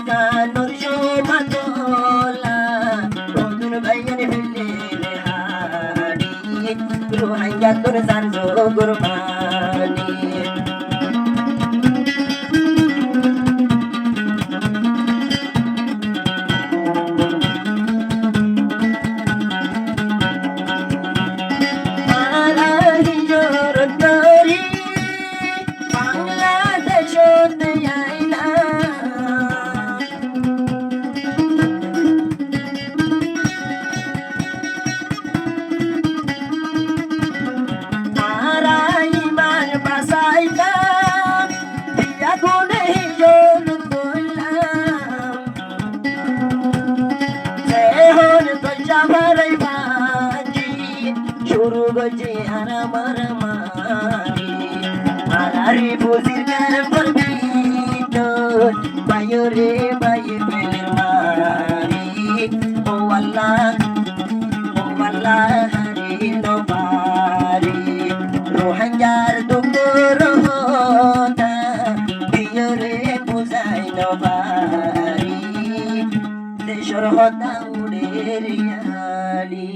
কানুর শোভা তোলা বন্ধুর ভাইয়ের ফেলে হাড়ি রোহাঙ্গা তোর সার জোগর পানি শুরু গজে আমার মারি আরে বুঝির গান করবি তো বায়রে বায়ে মেলের মারি ও আল্লাহ হরি নবারি রোহাঙ্গার দুপুর হতা বিয়রে বুঝাই নবারি দেশর হতা উড়ে রিয়ালি